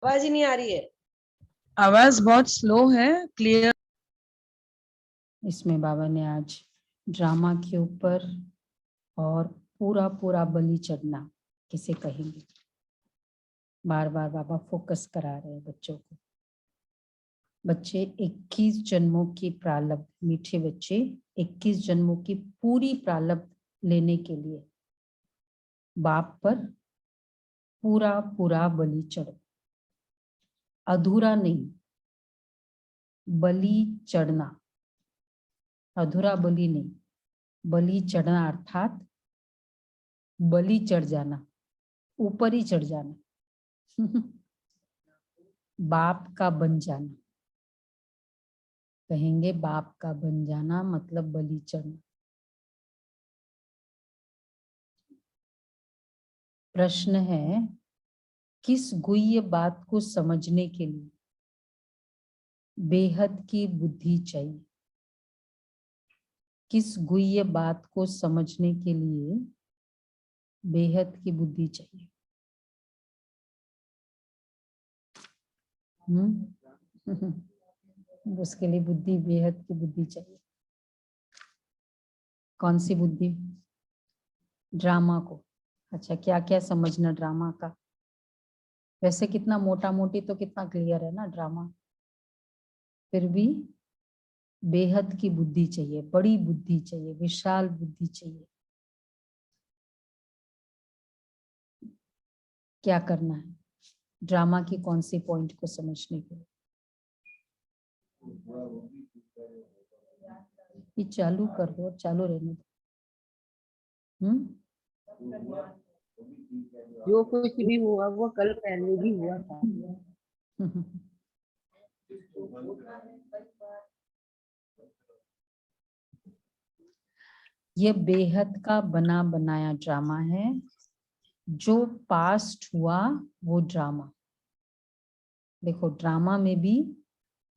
आवाज ही नहीं आ रही है। आवाज बहुत स्लो है, क्लियर। इसमें बाबा ने आज ड्रामा के ऊपर और पूरा पूरा बलि चढ़ना किसे कहेंगे, बार बार बाबा फोकस करा रहे हैं बच्चों को। बच्चे 21 जन्मों की प्रारब्ध, मीठे बच्चे 21 जन्मों की पूरी प्रारब्ध लेने के लिए बाप पर पूरा पूरा बलि चढ़ो, अधूरा नहीं, बलि चढ़ना, अधूरा बलि नहीं, बलि चढ़ना अर्थात बलि चढ़ जाना, ऊपर ही चढ़ जाना बाप का बन जाना, कहेंगे बाप का बन जाना मतलब बलि चढ़ना। प्रश्न है, किस गुह्य बात को समझने के लिए बेहद की बुद्धि चाहिए? किस गुह्य बात को समझने के लिए बेहद की बुद्धि चाहिए? उसके लिए बुद्धि, बेहद की बुद्धि चाहिए। कौन सी बुद्धि? ड्रामा को। अच्छा, क्या क्या समझना ड्रामा का? वैसे कितना मोटा मोटी तो कितना क्लियर है ना ड्रामा, फिर भी बेहद की बुद्धि चाहिए, बड़ी बुद्धि चाहिए, विशाल बुद्धि चाहिए। क्या करना है ड्रामा की कौन सी पॉइंट को समझने के लिए? ये चालू कर दो, चालू रहने दो। जो कुछ भी हुआ वो कल पहले भी हुआ था। यह बेहद का बना बनाया ड्रामा है। जो पास्ट हुआ वो ड्रामा, देखो ड्रामा में भी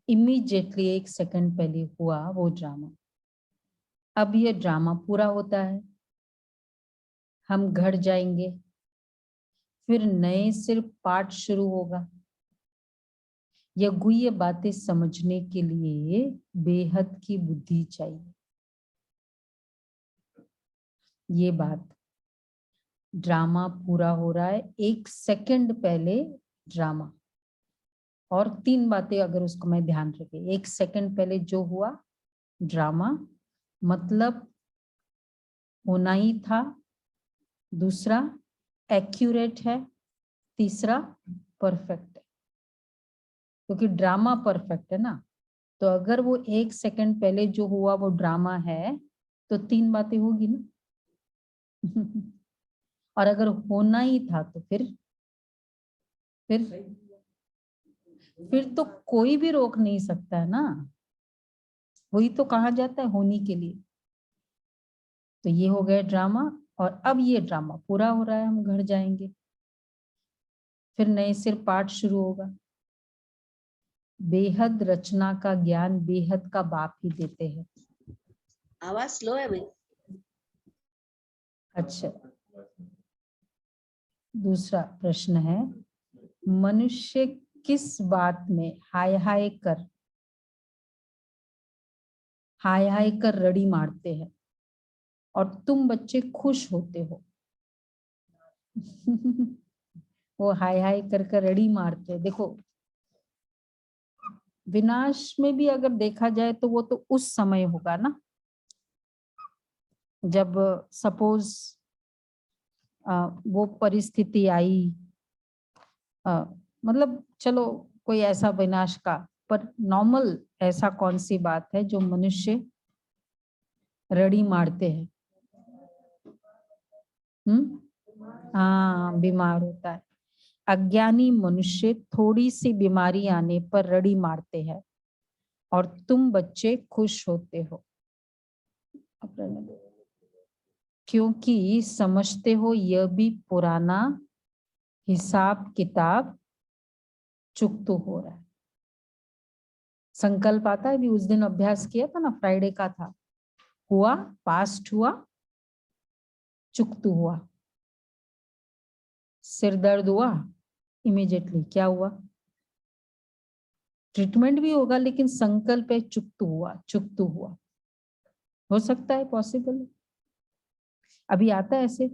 इमीडिएटली 1 सेकंड पहले हुआ वो ड्रामा। अब ये ड्रामा पूरा होता है, हम घर जाएंगे, फिर नए सिर्फ पाठ शुरू होगा। यह गुह्य बातें समझने के लिए बेहद की बुद्धि चाहिए। ये बात, ड्रामा पूरा हो रहा है, 1 सेकंड पहले ड्रामा, और 3 बातें अगर उसको मैं ध्यान रखे। 1 सेकंड पहले जो हुआ ड्रामा मतलब होना ही था, दूसरा एक्यूरेट है, तीसरा परफेक्ट है। क्योंकि ड्रामा परफेक्ट है ना, तो अगर वो 1 सेकंड पहले जो हुआ वो ड्रामा है तो 3 बातें होगी ना और अगर होना ही था तो फिर तो कोई भी रोक नहीं सकता है ना, वही तो कहा जाता है होने के लिए। तो ये हो गया ड्रामा, और अब ये ड्रामा पूरा हो रहा है, हम घर जाएंगे, फिर नए सिर पाठ शुरू होगा। बेहद रचना का ज्ञान बेहद का बाप ही देते हैं। आवाज स्लो है भाई। अच्छा, दूसरा प्रश्न है, मनुष्य किस बात में हाय हाय कर रड़ी मारते हैं और तुम बच्चे खुश होते हो? वो हाय हाय कर रड़ी मारते हैं। देखो विनाश में भी अगर देखा जाए तो वो तो उस समय होगा ना, जब सपोज वो परिस्थिति आई, मतलब चलो कोई ऐसा विनाश का, पर नॉर्मल ऐसा कौन सी बात है जो मनुष्य रड़ी मारते हैं? हाँ, बीमार होता है। अज्ञानी मनुष्य थोड़ी सी बीमारी आने पर रड़ी मारते हैं और तुम बच्चे खुश होते हो, क्योंकि समझते हो यह भी पुराना हिसाब किताब चुकतो हो रहा है। संकल्प आता है, भी उस दिन अभ्यास किया था ना, फ्राइडे का था, हुआ, पास्ट हुआ, चुकतू हुआ, सिर दर्द हुआ, इमीडिएटली क्या हुआ? ट्रीटमेंट भी होगा लेकिन संकल्प है चुकतू हुआ। हो सकता है, पॉसिबल। अभी आता है ऐसे।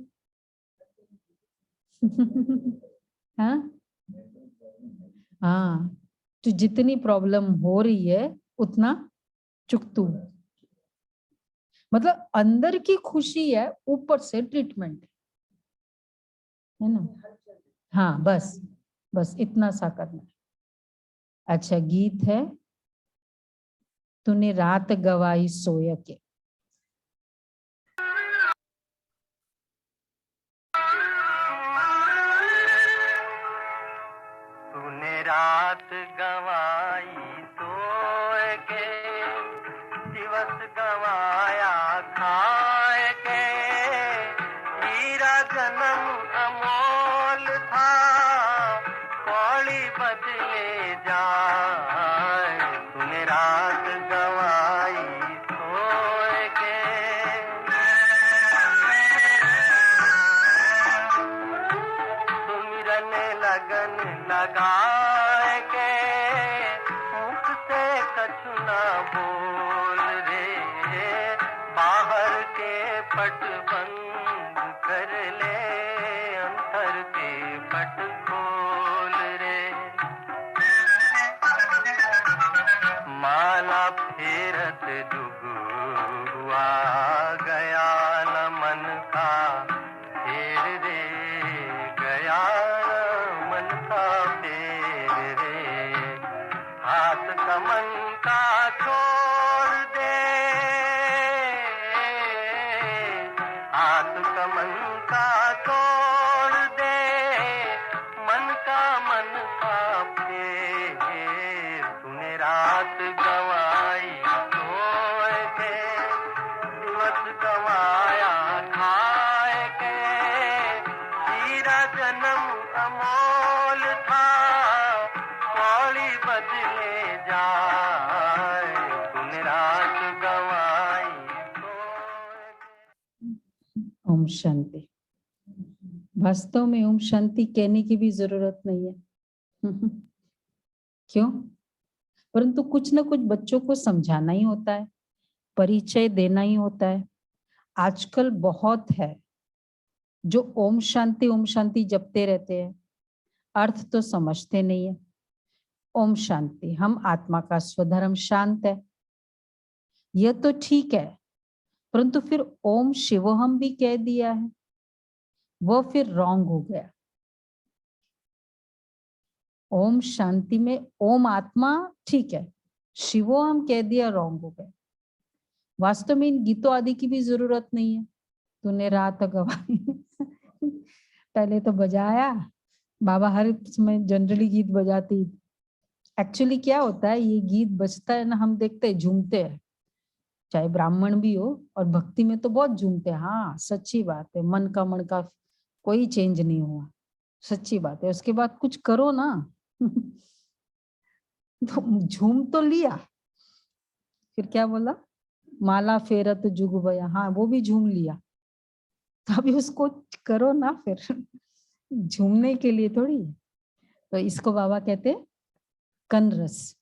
हाँ हाँ, तो जितनी प्रॉब्लम हो रही है उतना चुकतू, मतलब अंदर की खुशी है, ऊपर से ट्रीटमेंट है ना। हाँ बस, बस इतना सा करना है। अच्छा, गीत है, तूने रात गवाई सोय के। तूने रात गवाई सोए के, दिवस गवाया खाए के, हीरा जन्म अमोल था, कौड़ी बदले जाए। तूने रात गवाई सोए के, सुमिरन लगन लगाए के, मुख से कछु ना बोल रे, बाहर के पट बंद कर ले, अंतर के पट खोल रे। माला फेरत जुग हुआ, गया न मन का फेर रे, गया न मन का फेर रे। हाथ कमन का छोड़ दे, हाथ कमन का तोड़ दे, मन का फेर। तूने रात गवाई सोए के, दिवस गवाया खाए के, हीरा जन्म अमोल था, कौड़ी बदले जाए। तूने रात गवाई सोए के। ओम शांति। वास्तव में ओम शांति कहने की भी जरूरत नहीं है। क्यों? परंतु कुछ ना कुछ बच्चों को समझाना ही होता है, परिचय देना ही होता है। आजकल बहुत है जो ओम शांति जपते रहते हैं, अर्थ तो समझते नहीं है। ओम शांति, हम आत्मा का स्वधर्म शांत है, यह तो ठीक है, परंतु फिर ओम शिवोहम भी कह दिया है, वो फिर रॉन्ग हो गया। ओम शांति में ओम आत्मा ठीक है, शिवोहम कह दिया, रॉन्ग हो गया। वास्तव में इन गीतों आदि की भी जरूरत नहीं है। तूने रात गवाई पहले तो बजाया, बाबा हर समय जनरली गीत बजाती। एक्चुअली क्या होता है, ये गीत बजता है ना, हम देखते हैं झूमते हैं, चाहे ब्राह्मण भी हो, और भक्ति में तो बहुत झूमते हैं। हाँ सच्ची बात है, मन का कोई चेंज नहीं हुआ, सच्ची बात है। उसके बाद कुछ करो ना तो झूम तो लिया, फिर क्या बोला, माला फेरत जुग बया, हाँ वो भी झूम लिया, तो अभी उसको करो ना फिर झूमने के लिए थोड़ी। तो इसको बाबा कहते हैं कनरस।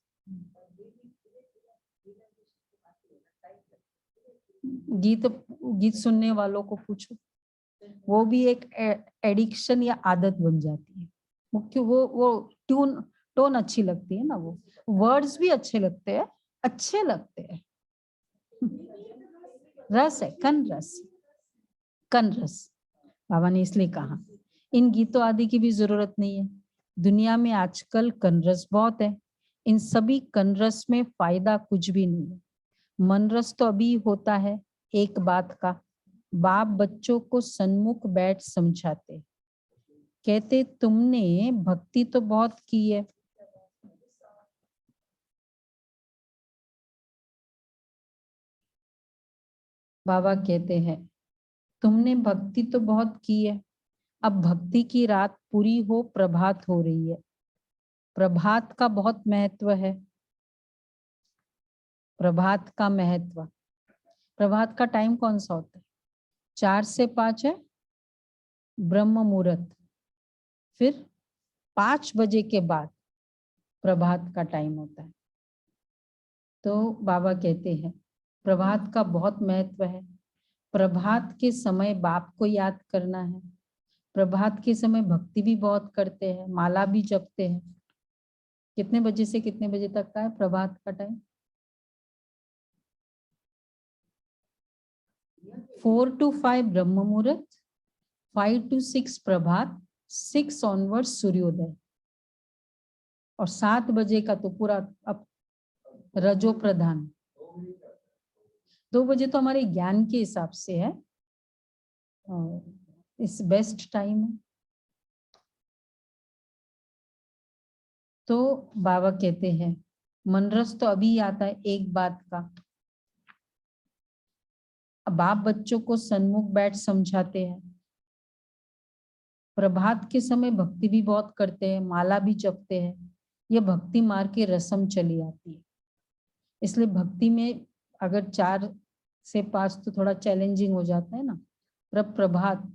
गीत सुनने वालों को पूछो, वो भी एक एडिक्शन या आदत बन जाती है। वो टोन अच्छी लगती है ना, वो वर्ड्स भी अच्छे लगते हैं, रस है, कन रस बाबा ने इसलिए कहा। इन गीतों आदि की भी जरूरत नहीं है। दुनिया में आजकल कनरस बहुत है, इन सभी कनरस में फायदा कुछ भी नहीं है। मनरस तो अभी होता है एक बात का, बाप बच्चों को सन्मुख बैठ समझाते, कहते तुमने भक्ति तो बहुत की है, बाबा कहते हैं तुमने भक्ति तो बहुत की है, अब भक्ति की रात पूरी हो, प्रभात हो रही है। प्रभात का बहुत महत्व है, प्रभात का महत्व। प्रभात का टाइम कौन सा होता है? 4 से 5 है ब्रह्म मुहूर्त, फिर 5 बजे के बाद प्रभात का टाइम होता है। तो बाबा कहते हैं प्रभात का बहुत महत्व है। प्रभात के समय बाप को याद करना है। प्रभात के समय भक्ति भी बहुत करते हैं, माला भी जपते हैं। कितने बजे से कितने बजे तक का है प्रभात का टाइम? 4 to 5 ब्रह्म मुहूर्त, 5 to 6 प्रभात, 6 ऑनवर्ड सूर्योदय, और 7 बजे का तो पूरा अब रजो प्रधान। 2 बजे तो हमारे ज्ञान के हिसाब से है, इस बेस्ट टाइम है। तो बाबा कहते हैं मनरस तो अभी आता है एक बात का। अब बाप बच्चों को सन्मुख बैठ समझाते हैं। प्रभात के समय भक्ति भी बहुत करते हैं, माला भी जपते हैं। ये भक्ति मार्ग की रस्म चली आती है। इसलिए भक्ति में अगर 4 से 5 तो थोड़ा चैलेंजिंग हो जाता है ना। प्रभात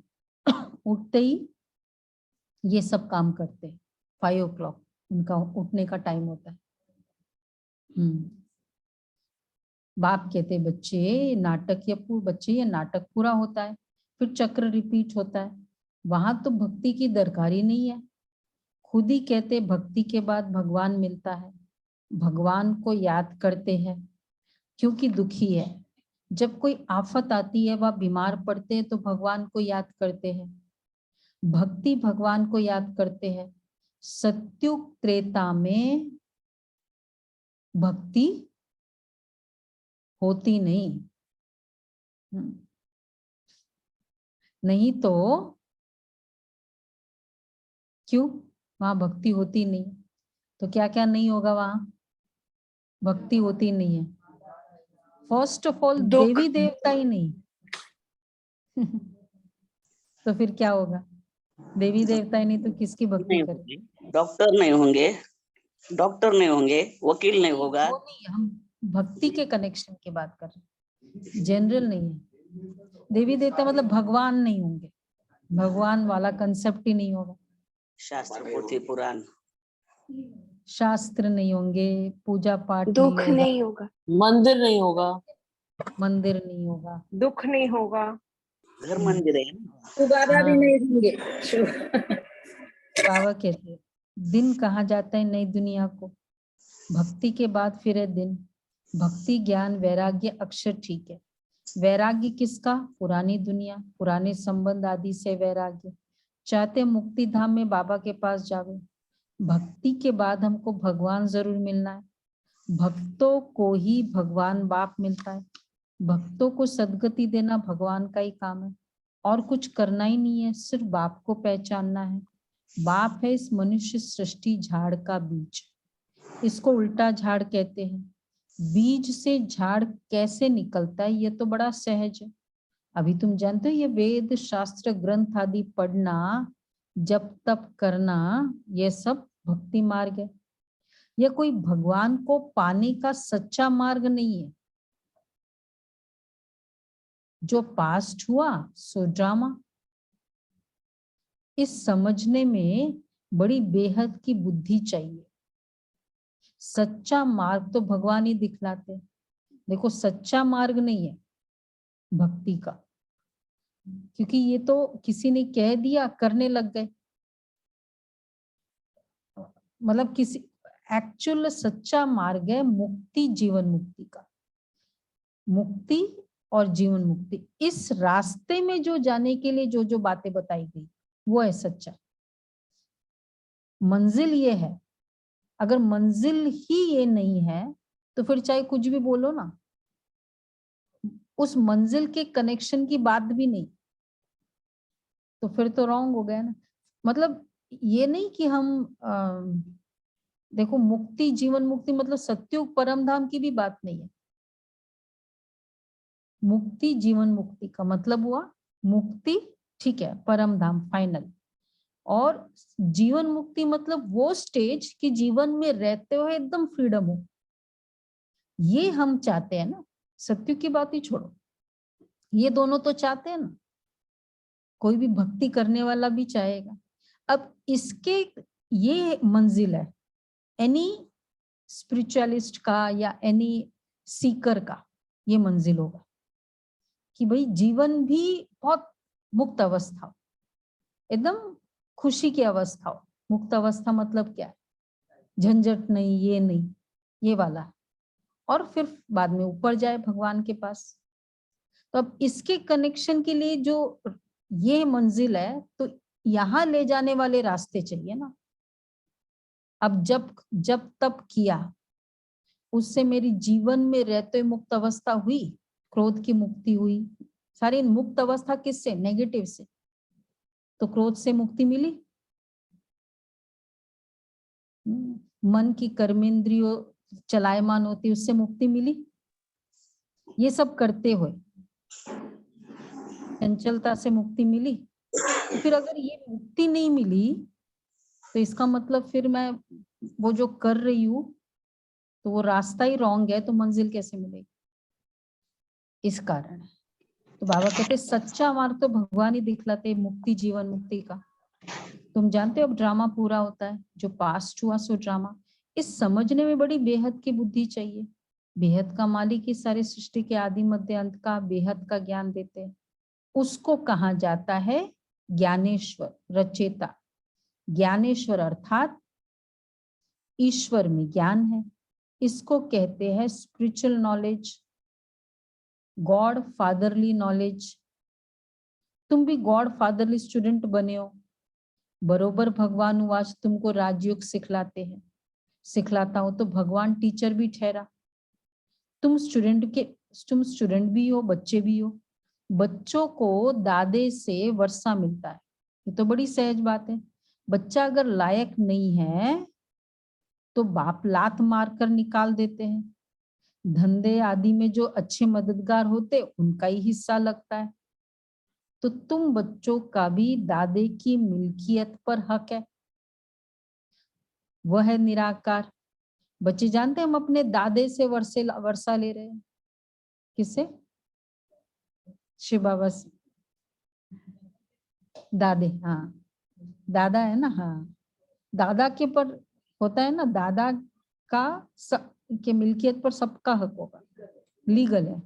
उठते ही ये सब काम करते हैं। 5 o'clock उनका उठने का टाइम होता है। बाप कहते बच्चे नाटक ये नाटक पूरा होता है, फिर चक्र रिपीट होता है। वहां तो भक्ति की दरकार ही नहीं है। खुद ही कहते भक्ति के बाद भगवान मिलता है। भगवान को याद करते हैं क्योंकि दुखी है। जब कोई आफत आती है, वह बीमार पड़ते हैं, तो भगवान को याद करते हैं। भक्ति भगवान को याद करते हैं। सत्युग त्रेता में भक्ति होती नहीं, नहीं तो क्यों? वहां भक्ति होती नहीं तो क्या क्या नहीं होगा? वहां भक्ति होती नहीं है। फर्स्ट ऑफ ऑल देवी देवता ही नहीं तो फिर क्या होगा? देवी देवता ही नहीं तो किसकी भक्ति करें? डॉक्टर नहीं होंगे, वकील नहीं होगा। वो नहीं, हम भक्ति के कनेक्शन की बात कर रहे हैं, जनरल नहीं है। देवी देवता मतलब भगवान नहीं होंगे, भगवान वाला कंसेप्ट ही नहीं होगा। शास्त्र पोथी पुराण, शास्त्र नहीं होंगे, पूजा पाठ दुख नहीं होगा, मंदिर नहीं होगा, मंदिर नहीं होगा, दुख नहीं होगा, घर मंदिर है। दोबारा भी नहीं देंगे। बाबा कहते हैं दिन कहाँ जाता है नई दुनिया को? भक्ति के बाद फिर है दिन। भक्ति ज्ञान वैराग्य अक्षर ठीक है। वैराग्य किसका? पुरानी दुनिया, पुराने संबंध आदि से वैराग्य। चाहते मुक्ति धाम में बाबा के पास जाओ। भक्ति के बाद हमको भगवान जरूर मिलना है। भक्तों को ही भगवान बाप मिलता है। भक्तों को सद्गति देना भगवान का ही काम है, और कुछ करना ही नहीं है, सिर्फ बाप को पहचानना है। बाप है इस मनुष्य सृष्टि झाड़ का बीज। इसको उल्टा झाड़ कहते हैं। बीज से झाड़ कैसे निकलता है ये तो बड़ा सहज है। अभी तुम जानते हो ये वेद शास्त्र ग्रंथ आदि पढ़ना, जप तप करना, ये सब भक्ति मार्ग है। यह कोई भगवान को पाने का सच्चा मार्ग नहीं है। जो पास्ट हुआ सो ड्रामा। इस समझने में बड़ी बेहद की बुद्धि चाहिए। सच्चा मार्ग तो भगवान ही दिखलाते हैं। देखो सच्चा मार्ग नहीं है भक्ति का, क्योंकि ये तो किसी ने कह दिया करने लग गए। मतलब किसी एक्चुअल सच्चा मार्ग है मुक्ति, जीवन मुक्ति का। मुक्ति और जीवन मुक्ति, इस रास्ते में जो जाने के लिए जो जो बातें बताई गई वो है सच्चा। मंजिल ये है। अगर मंजिल ही ये नहीं है तो फिर चाहे कुछ भी बोलो ना, उस मंजिल के कनेक्शन की बात भी नहीं, तो फिर तो रॉन्ग हो गया ना। मतलब ये नहीं कि हम देखो मुक्ति जीवन मुक्ति मतलब सत्युग परम धाम की भी बात नहीं है। मुक्ति जीवन मुक्ति का मतलब हुआ मुक्ति, ठीक है, परम धाम फाइनल, और जीवन मुक्ति मतलब वो स्टेज कि जीवन में रहते हुए एकदम फ्रीडम हो। ये हम चाहते हैं ना। सत्युग की बात ही छोड़ो, ये दोनों तो चाहते हैं ना। कोई भी भक्ति करने वाला भी चाहेगा। अब इसके ये मंजिल है एनी स्पिरिचुअलिस्ट का या एनी सीकर का ये मंजिल होगा कि भाई जीवन भी बहुत मुक्त अवस्था हो, एकदम खुशी की अवस्था हो। मुक्त अवस्था मतलब क्या है? झंझट नहीं, ये नहीं, ये वाला। और फिर बाद में ऊपर जाए भगवान के पास। तो अब इसके कनेक्शन के लिए जो ये मंजिल है, तो यहाँ ले जाने वाले रास्ते चाहिए ना। अब जब तब किया, उससे मेरी जीवन में रहते मुक्त अवस्था हुई, क्रोध की मुक्ति हुई। सारी मुक्त अवस्था किससे? नेगेटिव से। तो क्रोध से मुक्ति मिली, मन की कर्मेंद्रियों चलायमान होती, उससे मुक्ति मिली। ये सब करते हुए चंचलता से मुक्ति मिली। तो फिर अगर ये मुक्ति नहीं मिली, तो इसका मतलब फिर मैं वो जो कर रही हूँ, तो वो रास्ता ही रॉन्ग है, तो मंजिल कैसे मिलेगी? इस कारण है। तो बाबा कहते सच्चा मार्ग तो भगवान ही दिखलाते, मुक्ति, जीवन मुक्ति का। तुम जानते हो अब ड्रामा पूरा होता है, जो पास्ट हुआ सो ड्रामा। इस समझने में बड़ी बेहद की बुद्धि चाहिए। बेहद का मालिक ही सारी सृष्टि के आदि मध्य अंत का बेहद का ज्ञान देते हैं। उसको कहा जाता है ज्ञानेश्वर, रचेता। ज्ञानेश्वर अर्थात ईश्वर में ज्ञान है। इसको कहते हैं spiritual knowledge, God fatherly knowledge. तुम भी गॉड फादरली स्टूडेंट बने हो। बरोबर भगवान आज तुमको राजयोग सिखलाते हैं। सिखलाता हूं तो भगवान टीचर भी ठहरा। तुम स्टूडेंट भी हो, बच्चे भी हो। बच्चों को दादे से वर्षा मिलता है, ये तो बड़ी सहज बात है। बच्चा अगर लायक नहीं है तो बाप लात मार कर निकाल देते हैं। धंधे आदि में जो अच्छे मददगार होते, उनका ही हिस्सा लगता है। तो तुम बच्चों का भी दादे की मिल्कियत पर हक है। वह है निराकार। बच्चे जानते हैं हम अपने दादे से वर्षा ले रहे हैं। किससे? शिव बाबा से। दादे, हाँ दादा है ना, हाँ दादा के पर होता है ना, दादा का के मिल्कियत पर सबका हक होगा, लीगल है।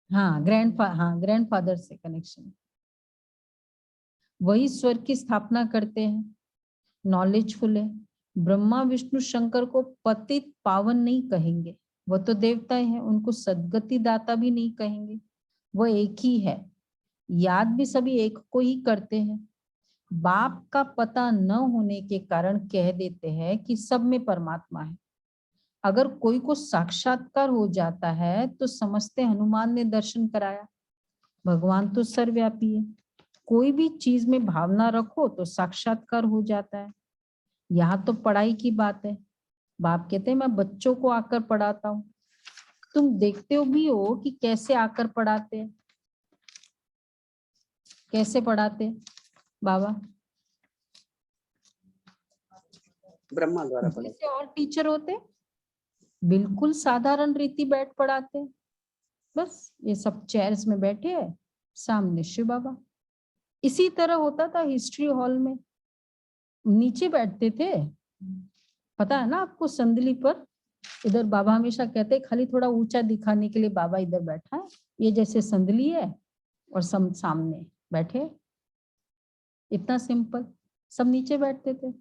हाँ ग्रैंडफादर से कनेक्शन। वही स्वर्ग की स्थापना करते हैं, नॉलेजफुल है। ब्रह्मा विष्णु शंकर को पतित पावन नहीं कहेंगे, वो तो देवता है। उनको सद्गति दाता भी नहीं कहेंगे, वो एक ही है। याद भी सभी एक को ही करते हैं। बाप का पता न होने के कारण कह देते हैं कि सब में परमात्मा है। अगर कोई को साक्षात्कार हो जाता है तो समझते हनुमान ने दर्शन कराया। भगवान तो सर्वव्यापी है। कोई भी चीज में भावना रखो तो साक्षात्कार हो जाता है। यहाँ तो पढ़ाई की बात है। बाप कहते हैं मैं बच्चों को आकर पढ़ाता हूँ। तुम देखते हो भी हो कि कैसे आकर पढ़ाते हैं। कैसे पढ़ाते बाबा? ब्रह्मा द्वारा पढ़े। जैसे और टीचर होते, बिल्कुल साधारण रीति बैठ पढ़ाते। बस ये सब चेयर्स में बैठे हैं, सामने शिव बाबा। इसी तरह होता था हिस्ट्री हॉल में। नीचे बैठते थे, पता है ना आपको, संदली पर। इधर बाबा हमेशा कहते खाली थोड़ा ऊंचा दिखाने के लिए बाबा इधर बैठा है। ये जैसे संदली है और सब सामने बैठे, इतना सिंपल। सब नीचे बैठते थे,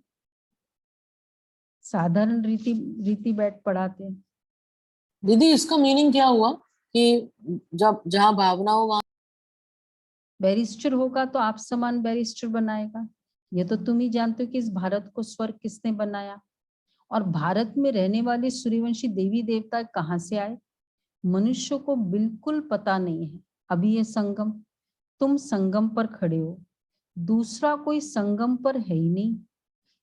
साधारण रीति बैठ पढ़ाते हैं। दीदी इसका मीनिंग क्या हुआ कि जब जहाँ भावना हो वहां बैरिस्टर होगा तो आप समान बैरिस्टर बनाएगा। ये तो तुम ही जानते हो कि इस भारत को स्वर्ग किसने बनाया, और भारत में रहने वाले सूर्यवंशी देवी देवता कहाँ से आए, मनुष्य को बिल्कुल पता नहीं है। अभी ये संगम, तुम संगम पर खड़े हो, दूसरा कोई संगम पर है ही नहीं।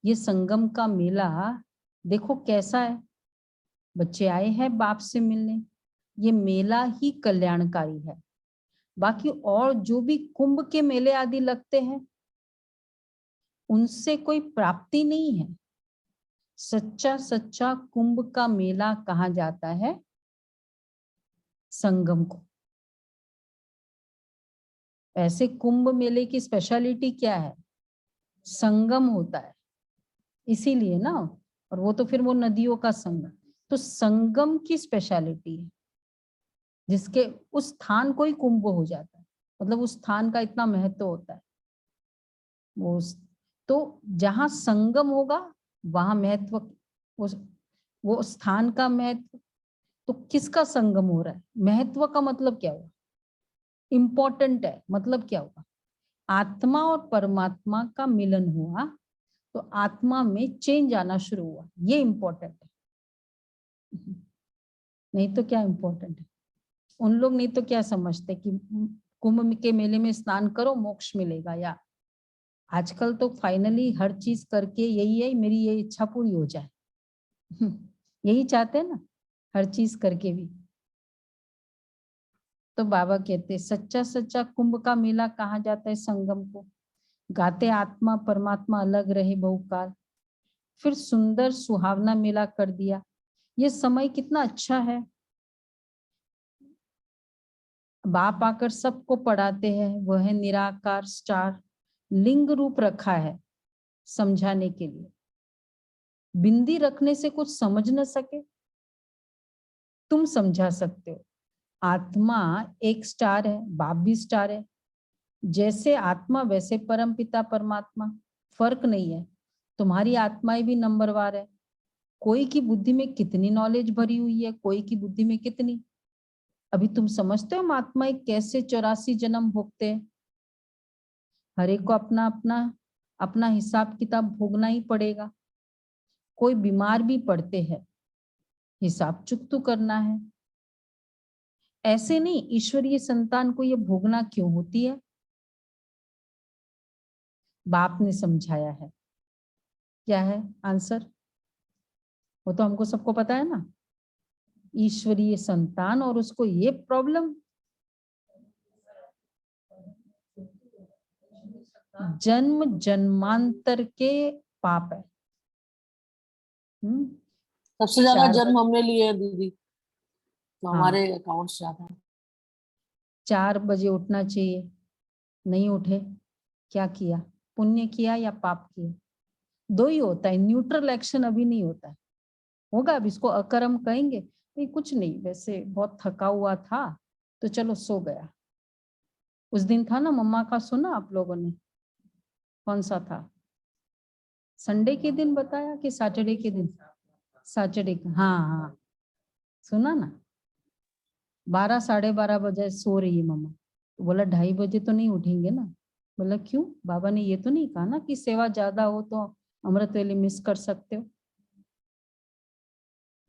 ये संगम का मेला देखो कैसा है। बच्चे आए हैं बाप से मिलने, ये मेला ही कल्याणकारी है। बाकी और जो भी कुंभ के मेले आदि लगते हैं, उनसे कोई प्राप्ति नहीं है। सच्चा कुंभ का मेला कहा जाता है संगम को। ऐसे कुंभ मेले की स्पेशलिटी क्या है? संगम होता है, इसीलिए ना। और वो तो फिर वो नदियों का संगम। तो संगम की स्पेशलिटी है, जिसके उस स्थान को ही कुंभ हो जाता है, मतलब उस स्थान का इतना महत्व होता है। तो जहां संगम होगा वहां महत्व, वो स्थान का महत्व। तो किसका संगम हो रहा है? महत्व का मतलब क्या हुआ? इम्पोर्टेंट है, मतलब क्या हुआ? आत्मा और परमात्मा का मिलन हुआ, तो आत्मा में चेंज आना शुरू हुआ, ये इम्पोर्टेंट है। नहीं तो क्या इम्पोर्टेंट है? उन लोग नहीं तो क्या समझते कि कुंभ के मेले में स्नान करो मोक्ष मिलेगा, या आजकल तो फाइनली हर चीज करके यही है मेरी ये इच्छा पूरी हो जाए, यही चाहते हैं ना, हर चीज करके भी। तो बाबा कहते सच्चा सच्चा कुंभ का मेला कहा जाता है संगम को। गाते आत्मा परमात्मा अलग रहे बहुकाल, फिर सुंदर सुहावना मेला कर दिया। ये समय कितना अच्छा है, बाप आकर सबको पढ़ाते हैं, वह है निराकार स्टार, लिंग रूप रखा है समझाने के लिए। बिंदी रखने से कुछ समझ न सके, तुम समझा सकते हो। आत्मा एक स्टार है, बाप भी स्टार है। जैसे आत्मा वैसे परम पिता परमात्मा, फर्क नहीं है। तुम्हारी आत्माएं भी नंबरवार है। कोई की बुद्धि में कितनी नॉलेज भरी हुई है, कोई की बुद्धि में कितनी। अभी तुम समझते हो हम आत्माएं कैसे 84 जन्म भोगते हैं। हर एक को अपना अपना अपना हिसाब किताब भोगना ही पड़ेगा। कोई बीमार भी पड़ते हैं, हिसाब चुकतू करना है। ऐसे नहीं, ईश्वरीय संतान को ये भोगना क्यों होती है? बाप ने समझाया है। क्या है आंसर? वो तो हमको सबको पता है ना। ईश्वरीय संतान और उसको ये प्रॉब्लम, जन्म जन्मांतर के पाप है। सबसे ज्यादा 4 जन्म हमने लिए हैं दीदी, तो हाँ। हमारे अकाउंट से ज्यादा है। 4 बजे उठना चाहिए, नहीं उठे, क्या किया? पुण्य किया या पाप किया? दो ही होता है, न्यूट्रल एक्शन अभी नहीं होता है। होगा, अब इसको अकर्म कहेंगे? नहीं, कुछ नहीं, वैसे बहुत थका हुआ था तो चलो सो गया। उस दिन था ना मम्मा का, सुना आप लोगों ने? कौन सा था? संडे के दिन बताया कि सैटरडे के दिन? सैटरडे का, हाँ हाँ, सुना ना। 12 साढ़े 12 बजे सो रही है मम्मा, तो बोला 2:30 बजे तो नहीं उठेंगे ना? बोला क्यों? बाबा ने ये तो नहीं कहा ना कि सेवा ज्यादा हो तो अमृत वेले मिस कर सकते हो।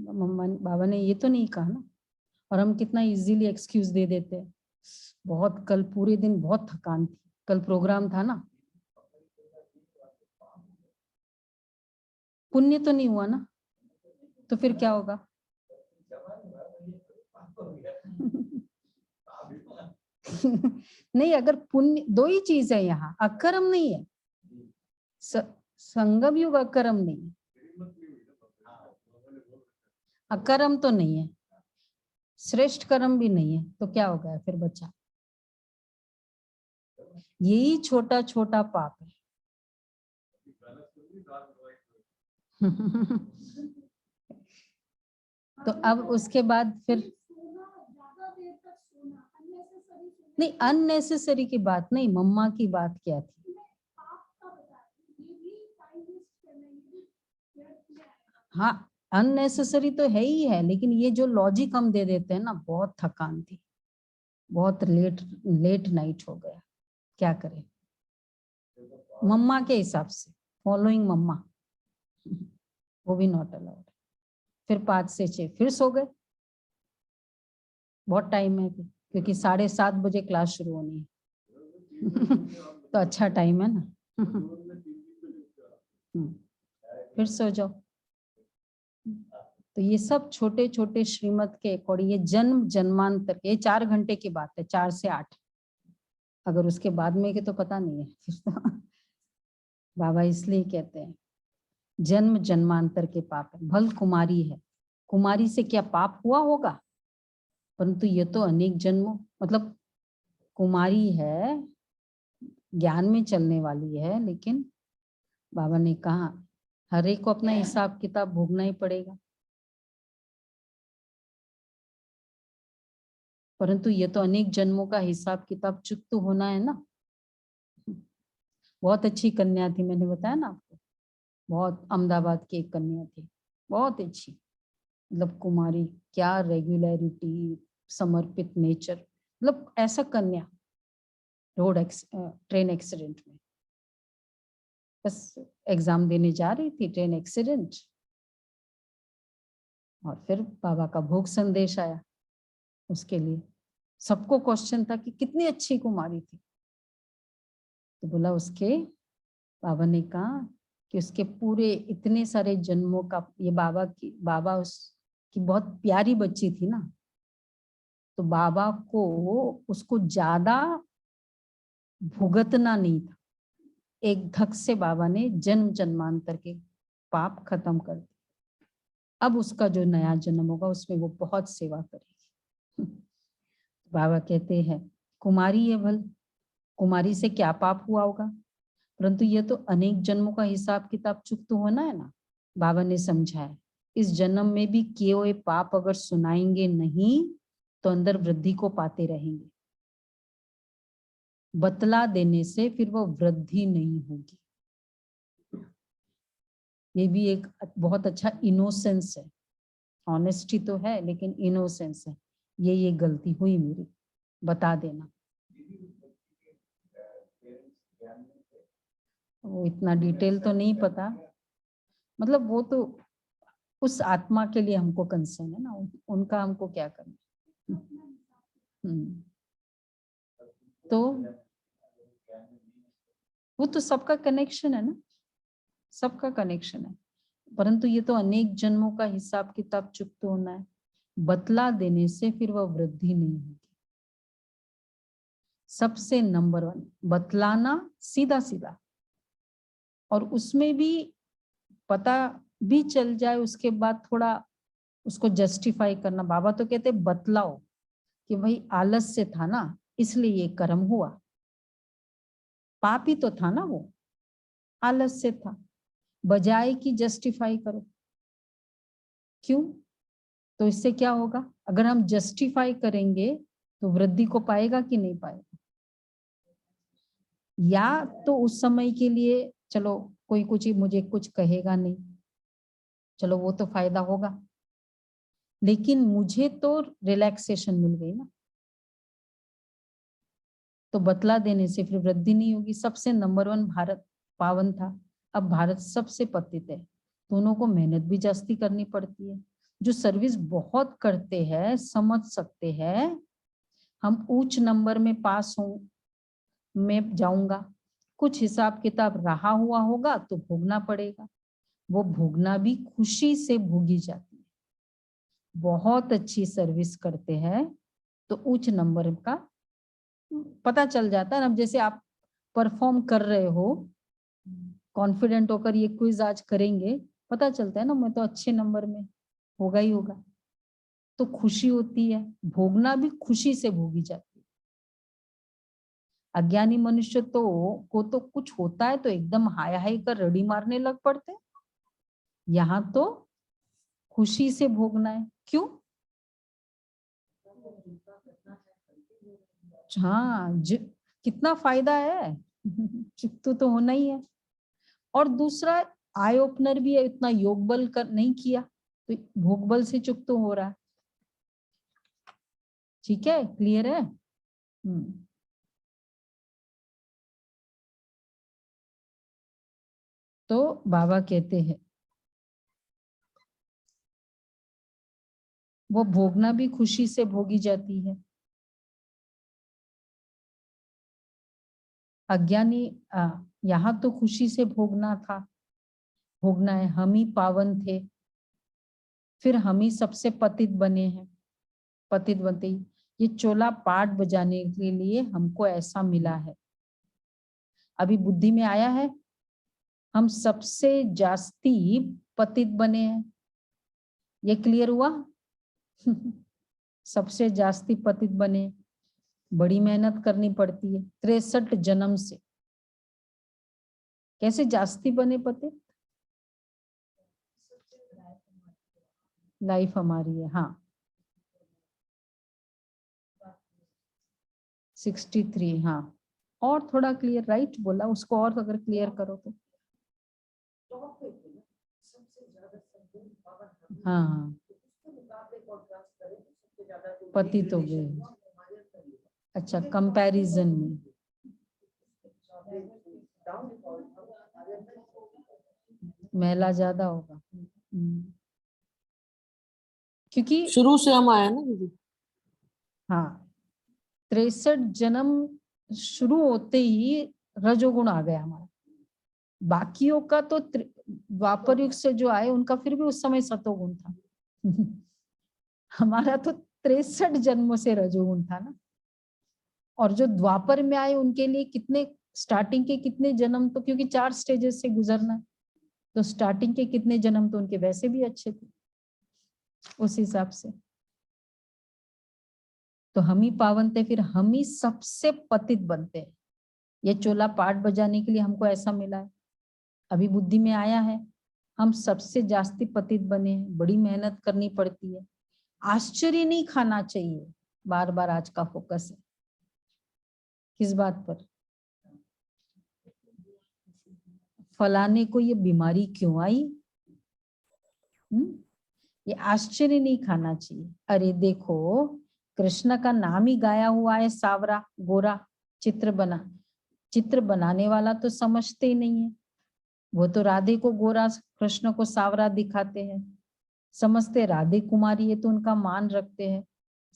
मम्मा बाबा ने ये तो नहीं कहा ना। और हम कितना इजीली एक्सक्यूज दे देते हैं। बहुत, कल पूरे दिन बहुत थकान थी, कल प्रोग्राम था ना। पुण्य तो नहीं हुआ ना, तो फिर क्या होगा? नहीं, अगर पुण्य, दो ही चीज है यहाँ, अकर्म नहीं है। संगम युग अकर्म नहीं है, अकर्म तो नहीं है, श्रेष्ठ कर्म भी नहीं है, तो क्या हो गया फिर बच्चा? यही छोटा छोटा पाप है। तो अब उसके बाद फिर नहीं, अननेसेसरी की बात नहीं, मम्मा की बात क्या थी? हाँ, अननेसेसरी तो है ही है, लेकिन ये जो लॉजिक हम दे देते हैं ना, बहुत थकान थी, बहुत लेट नाइट हो गया, क्या करें? मम्मा के हिसाब से, फॉलोइंग मम्मा, वो भी नॉट अलाउड। फिर 5 से 6 फिर सो गए। बहुत टाइम है फिर, क्योंकि 7:30 बजे क्लास शुरू होनी है। तो अच्छा टाइम है ना। फिर सो जाओ। तो ये सब छोटे छोटे श्रीमत के अकॉर्डिंग, ये जन्म जन्मांतर के, 4 घंटे की बात है, 4 से 8। अगर उसके बाद में के तो पता नहीं है फिर तो। बाबा इसलिए कहते हैं जन्म जन्मांतर के पाप है। भल कुमारी है, कुमारी से क्या पाप हुआ होगा? परंतु ये तो अनेक जन्मों, मतलब कुमारी है, ज्ञान में चलने वाली है, लेकिन बाबा ने कहा हर एक को अपना हिसाब किताब भोगना ही पड़ेगा। परंतु ये तो अनेक जन्मों का हिसाब किताब चुकत होना है ना। बहुत अच्छी कन्या थी, मैंने बताया ना आपको, बहुत अहमदाबाद की एक कन्या थी, बहुत अच्छी, मतलब कुमारी, क्या रेगुलरिटी, समर्पित नेचर, मतलब ऐसा कन्या ट्रेन एक्सीडेंट में, बस एग्जाम देने जा रही थी, ट्रेन एक्सीडेंट, और फिर बाबा का भोग संदेश आया उसके लिए। सबको क्वेश्चन था कि कितनी अच्छी कुमारी थी, तो बोला उसके बाबा ने कहा कि उसके पूरे इतने सारे जन्मों का, ये बाबा उसकी बहुत प्यारी बच्ची थी ना, तो बाबा को उसको ज्यादा भुगतना नहीं था, एक धक से बाबा ने जन्म जन्मांतर के पाप खत्म कर दिए। अब उसका जो नया जन्म होगा उसमें वो बहुत सेवा करेगी। बाबा कहते हैं कुमारी है भल, कुमारी से क्या पाप हुआ होगा, परंतु ये तो अनेक जन्मों का हिसाब किताब चुकत होना है ना। बाबा ने समझाया इस जन्म में भी किए हुए पाप अगर सुनाएंगे नहीं तो अंदर वृद्धि को पाते रहेंगे, बतला देने से फिर वो वृद्धि नहीं होगी। ये भी एक बहुत अच्छा इनोसेंस है, ऑनेस्टी तो है लेकिन इनोसेंस है। ये गलती हुई मेरी, बता देना। वो इतना डिटेल तो नहीं पता, मतलब वो तो उस आत्मा के लिए हमको कंसर्न है ना, उनका हमको क्या करना। तो वो तो सबका कनेक्शन है ना, सबका कनेक्शन है, परंतु ये तो अनेक जन्मों का हिसाब किताब चुकत होना है, बतला देने से फिर वह वृद्धि नहीं होगी। सबसे नंबर 1 बतलाना, सीधा सीधा, और उसमें भी पता भी चल जाए उसके बाद थोड़ा उसको जस्टिफाई करना। बाबा तो कहते बतलाओ कि भाई आलस से था ना इसलिए ये कर्म हुआ, पाप ही तो था ना, वो आलस से था, बजाय कि जस्टिफाई करो। क्यों? तो इससे क्या होगा, अगर हम जस्टिफाई करेंगे तो वृद्धि को पाएगा कि नहीं पाएगा। या तो उस समय के लिए चलो कोई कुछ मुझे कुछ कहेगा नहीं, चलो वो तो फायदा होगा, लेकिन मुझे तो रिलैक्सेशन मिल गई ना। तो बतला देने से फिर वृद्धि नहीं होगी। सबसे नंबर 1 भारत पावन था, अब भारत सबसे पतित है, दोनों को मेहनत भी जास्ती करनी पड़ती है। जो सर्विस बहुत करते हैं समझ सकते हैं, हम उच्च नंबर में पास हो मैं जाऊंगा, कुछ हिसाब किताब रहा हुआ होगा तो भोगना पड़ेगा, वो भोगना भी खुशी से भोगी जाती है। बहुत अच्छी सर्विस करते हैं तो उच्च नंबर का पता चल जाता है। अब जैसे आप परफॉर्म कर रहे हो, कॉन्फिडेंट होकर ये क्विज आज करेंगे, पता चलता है ना मैं तो अच्छे नंबर में, होगा ही होगा, तो खुशी होती है, भोगना भी खुशी से भोगी जाती है। अज्ञानी मनुष्य को तो कुछ होता है तो एकदम हाय हाय कर रड़ी मारने लग पड़ते, यहाँ तो खुशी से भोगना है। क्यों? हाँ, कितना फायदा है, चित्तू तो होना ही है। और दूसरा आई ओपनर भी है, इतना योग बल कर नहीं किया तो भोग बल से चुप तो हो रहा है। ठीक है, क्लियर है? तो बाबा कहते हैं वो भोगना भी खुशी से भोगी जाती है। अज्ञानी यहाँ तो खुशी से भोगना था, भोगना है, हम ही पावन थे, फिर हम ही सबसे पतित बने हैं। पतित बनते ही ये चोला पाठ बजाने के लिए हमको ऐसा मिला है। अभी बुद्धि में आया है हम सबसे जास्ती पतित बने हैं, ये क्लियर हुआ? सबसे जास्ती पतित बने, बड़ी मेहनत करनी पड़ती है 63 जन्म से। कैसे जास्ती बने पतित? लाइफ हमारी है, हाँ। 63, हाँ, और थोड़ा क्लियर, राइट बोला उसको, और अगर क्लियर करो तो। हाँ हाँ, पतित हो गए। अच्छा, कंपैरिजन में महिला ज्यादा होगा। क्योंकि शुरू से हम आए ना दीदी। हाँ, 63 जन्म शुरू होते ही रजोगुण आ गया हमारा। बाकियों का तो द्वापर युग से जो आए उनका फिर भी उस समय सतोगुण था। हमारा तो 63 जन्मों से रजोगुण था ना। और जो द्वापर में आए उनके लिए कितने, स्टार्टिंग के कितने जन्म तो, क्योंकि 4 स्टेजेस से गुजरना, तो स्टार्टिंग के कितने जन्म तो उनके वैसे भी अच्छे थे उस हिसाब से। तो हम ही पावन थे, फिर हम ही सबसे पतित बनते हैं। ये चोला पाठ बजाने के लिए हमको ऐसा मिला है, अभी बुद्धि में आया है, हम सबसे जास्ती पतित बने हैं। बड़ी मेहनत करनी पड़ती है, आश्चर्य नहीं खाना चाहिए। बार बार आज का फोकस है किस बात पर? फलाने को ये बीमारी क्यों आई? ये आश्चर्य नहीं खाना चाहिए। अरे देखो, कृष्ण का नाम ही गाया हुआ है, सावरा गोरा चित्र बनाने वाला तो समझते ही नहीं है। वो तो राधे को गोरा, कृष्ण को सावरा दिखाते हैं। समझते राधे कुमारी है तो उनका मान रखते हैं,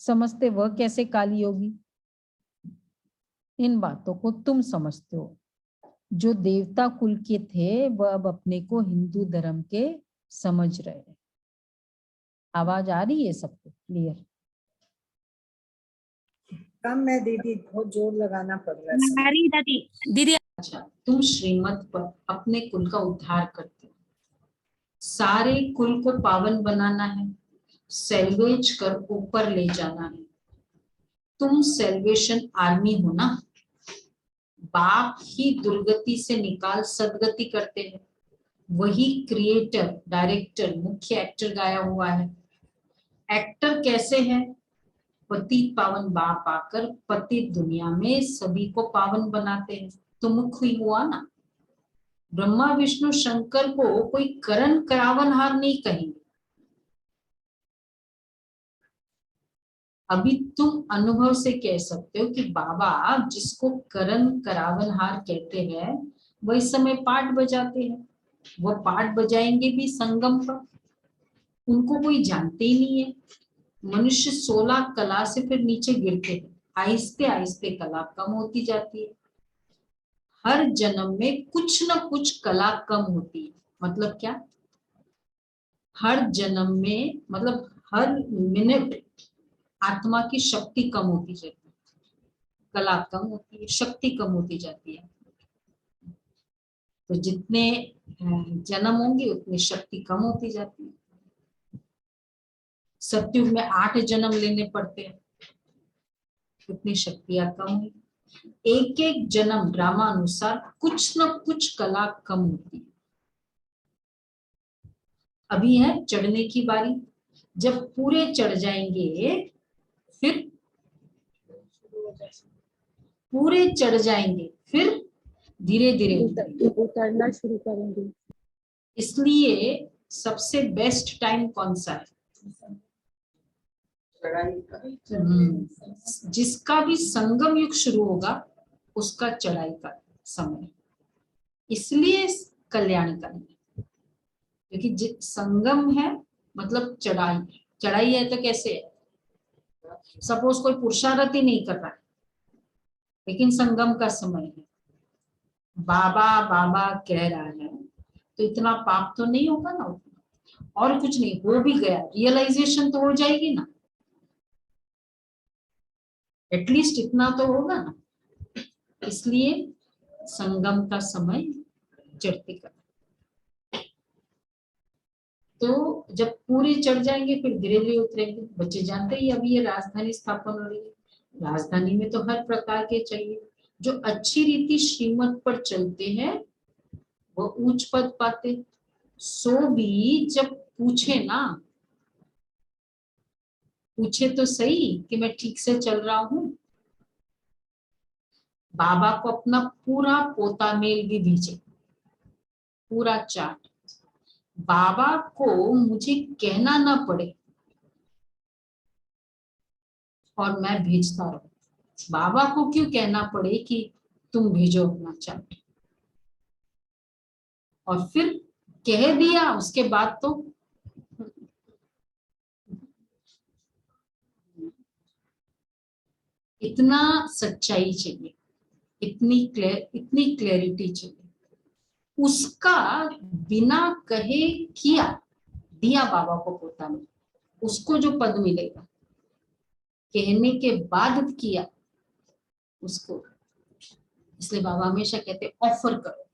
समझते वह कैसे काली होगी। इन बातों को तुम समझते हो। जो देवता कुल के थे वह अब अपने को हिंदू धर्म के समझ रहे हैं। आवाज आ रही है सबको क्लियर? कम है दीदी, बहुत जोर लगाना पड़ रहा है। दीदी अच्छा, तुम श्रीमत पर अपने कुल का उद्धार करते हो, सारे कुल को पावन बनाना है, सेल्वेज कर ऊपर ले जाना है। तुम सेल्वेशन आर्मी हो ना। बाप ही दुर्गति से निकाल सदगति करते हैं। वही क्रिएटर, डायरेक्टर, मुख्य एक्टर गाया हुआ है। एक्टर कैसे है? पतित पावन बाप आकर पतित दुनिया में सभी को पावन बनाते हैं। तो मुख्य ही हुआ ना। ब्रह्मा विष्णु शंकर को कोई करण करावनहार नहीं कहेंगे। अभी तुम अनुभव से कह सकते हो कि बाबा जिसको करण करावनहार कहते हैं वह इस समय पाठ बजाते हैं। वो पाठ बजाएंगे भी संगम पर, उनको कोई जानते ही नहीं है। मनुष्य 16 कला से फिर नीचे गिरते हैं, आहिस्ते आहिस्ते कला कम होती जाती है। हर जन्म में कुछ न कुछ कला कम होती है। मतलब क्या? हर जन्म में, मतलब हर मिनट आत्मा की शक्ति कम होती जाती है, कला कम होती है, शक्ति कम होती जाती है। तो जितने जन्म होंगे उतनी शक्ति कम होती जाती है। सतयुग में 8 जन्म लेने पड़ते हैं, उतनी शक्तियां कम हुई। एक एक जन्म ड्रामा अनुसार कुछ न कुछ कला कम होती है। अभी है चढ़ने की बारी, जब पूरे चढ़ जाएंगे फिर पूरे चढ़ जाएंगे फिर धीरे धीरे उतरना शुरू करेंगे। इसलिए सबसे बेस्ट टाइम कौन सा है? जिसका भी संगम युग शुरू होगा उसका चढ़ाई का समय, इसलिए कल्याणकारी है। क्योंकि संगम है मतलब चढ़ाई है। तो कैसे है? सपोज कोई पुरुषार्थ ही नहीं कर रहा है लेकिन संगम का समय है, बाबा बाबा कह रहा है, तो इतना पाप तो नहीं होगा ना। और कुछ नहीं, हो भी गया रियलाइजेशन तो हो जाएगी ना, एटलीस्ट इतना तो होगा ना। इसलिए संगम का समय चढ़ते का। तो जब पूरी चढ़ जाएंगे फिर धीरे धीरे उतरेंगे। बच्चे जानते ही अभी ये राजधानी स्थापन हो रही है, राजधानी में तो हर प्रकार के चाहिए। जो अच्छी रीति श्रीमत पर चलते हैं वो उच्च पद पाते। सो भी जब पूछे ना, पूछे तो सही कि मैं ठीक से चल रहा हूं, बाबा को अपना पूरा पोता मेल भी भेजे, पूरा चार्ट। बाबा को मुझे कहना ना पड़े और मैं भेजता रहूं। बाबा को क्यों कहना पड़े कि तुम भेजो अपना चार्ट, और फिर कह दिया उसके बाद तो इतना सच्चाई चाहिए, इतनी क्लैरिटी चाहिए। उसका बिना कहे किया, दिया बाबा को पोता में, उसको जो पद मिलेगा, कहने के बाद किया उसको। इसलिए बाबा हमेशा कहते ऑफर करो,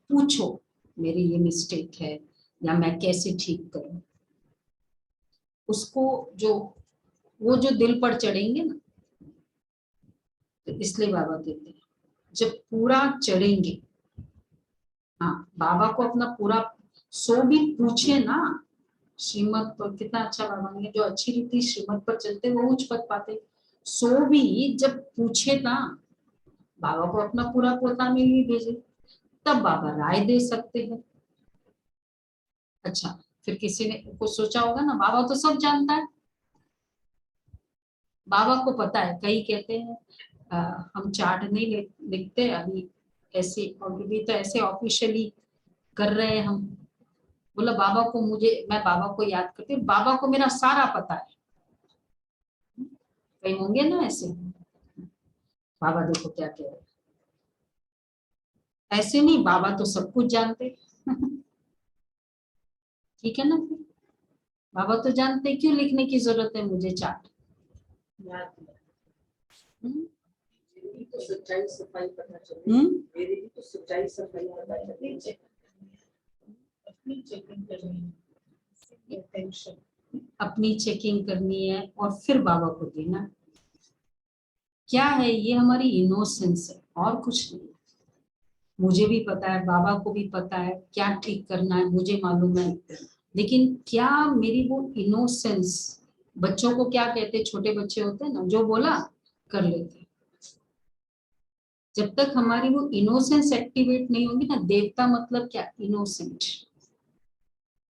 पूछो मेरी ये मिस्टेक है या मैं कैसे ठीक करूं। उसको जो वो जो दिल पर चढ़ेंगे ना, तो इसलिए बाबा कहते हैं जब पूरा चढ़ेंगे, हाँ बाबा को अपना पूरा सो भी पूछे ना, श्रीमत पर कितना अच्छा बाबा ने, जो अच्छी रीति श्रीमत पर चलते वो उच्च पद पाते। सो भी जब पूछे ना, बाबा को अपना पूरा पोता में ही भेजे, तब बाबा राय दे सकते हैं। अच्छा, फिर किसी ने कुछ सोचा होगा ना, बाबा तो सब जानता है, बाबा को पता है। कई कहते हैं हम चार्ट नहीं लिखते अभी, ऐसे और भी तो ऐसे ऑफिशियली कर रहे हैं हम। बोला बाबा को मैं बाबा को याद करती हूँ, बाबा को मेरा सारा पता है। कई होंगे ना ऐसे, बाबा देखो क्या कह रहे, ऐसे नहीं, बाबा तो सब कुछ जानते। ठीक है ना, फिर बाबा तो जानते, क्यों लिखने की जरूरत है मुझे चार्ट। तो सच्चाई सफाई पता चले, मेरी भी तो सच्चाई सफाई पता चले, अपनी चेकिंग करनी है, टेंशन अपनी चेकिंग करनी है और फिर बाबा को देना। क्या है ये, हमारी इनोसेंस है और कुछ नहीं। मुझे भी पता है, बाबा को भी पता है क्या ठीक करना है, मुझे मालूम है, लेकिन क्या मेरी वो इनोसेंस, बच्चों को क्या कहते, छोटे बच्चे होते हैं ना, जो बोला कर लेते। जब तक हमारी वो इनोसेंस एक्टिवेट नहीं होगी ना, देवता मतलब क्या, इनोसेंट।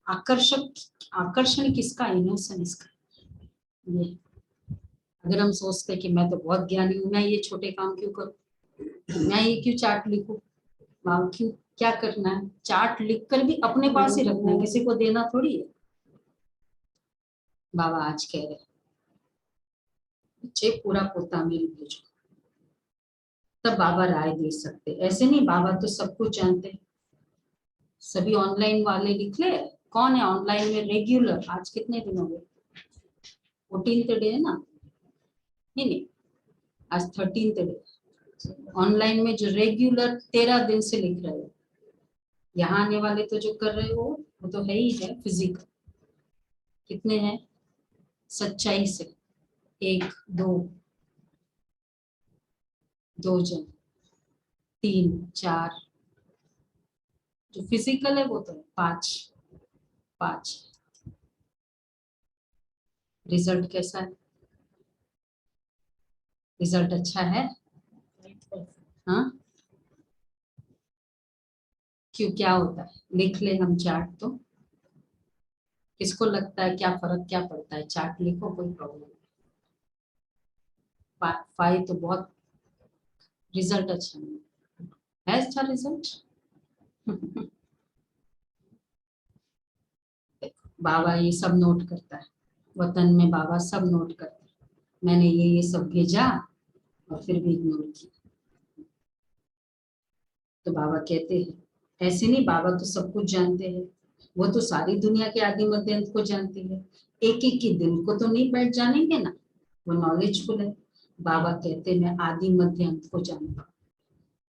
आकर्षण किसका, इनोसेंस का। ये अगर हम सोचते कि मैं तो बहुत ज्ञानी हूं, मैं ये छोटे काम क्यों करूं, मैं ये क्यों चार्ट लिखूं, क्यों, क्या करना है, चार्ट लिखकर भी अपने पास ही रखना है, किसी को देना थोड़ी है। बाबा आज कह रहे बच्चे पूरा पोता मेल भेजो, तब बाबा राय दे सकते। ऐसे नहीं, बाबा तो सब कुछ जानते। सभी ऑनलाइन वाले लिख ले, कौन है ऑनलाइन में रेगुलर, आज कितने दिन हो गए, 14th डे है ना, नहीं आज 13th डे। ऑनलाइन में जो रेगुलर 13 दिन से लिख रहे हो, यहाँ आने वाले तो जो कर रहे हो वो तो है ही है फिजिकल। कितने हैं सच्चाई से, 1 2 जन, 3 4, जो फिजिकल है वो तो है 5। रिजल्ट कैसा है, रिजल्ट अच्छा है, हाँ क्यों, क्या होता है, लिख ले हम चार्ट तो। किसको लगता है क्या फर्क क्या पड़ता है, चार्ट लिखो कोई प्रॉब्लम नहीं। 5 तो बहुत रिजल्ट अच्छा नहीं है, अच्छा रिजल्ट। बाबा ये सब नोट करता है, वतन में बाबा सब नोट करता है। मैंने ये सब भेजा और फिर भी इग्नोर किया। तो बाबा कहते हैं ऐसे नहीं, बाबा तो सब कुछ जानते हैं, वो तो सारी दुनिया के आदि मध्य अंत को जानते हैं, एक एक के दिल को तो नहीं बैठ जानेंगे ना, वो नॉलेजफुल है। बाबा कहते मैं आदि मध्य अंत को जानता हूँ,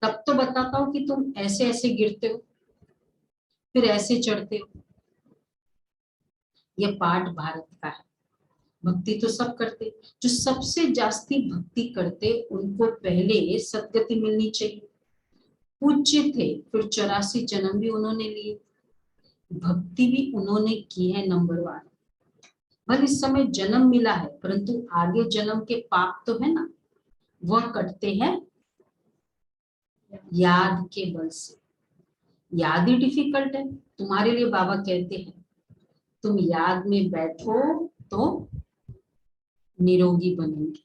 तब तो बताता हूँ कि तुम ऐसे ऐसे गिरते हो फिर ऐसे चढ़ते हो। ये पाठ भारत का है। भक्ति तो सब करते, जो सबसे जास्ती भक्ति करते उनको पहले सदगति मिलनी चाहिए। पूज्य थे, फिर 84 जन्म भी उन्होंने लिए, भक्ति भी उन्होंने की है नंबर 1। भले इस समय जन्म मिला है, परंतु आगे जन्म के पाप तो है ना, वह कटते हैं याद के बल से। याद ही डिफिकल्ट है तुम्हारे लिए। बाबा कहते हैं तुम याद में बैठो तो निरोगी बनेंगे।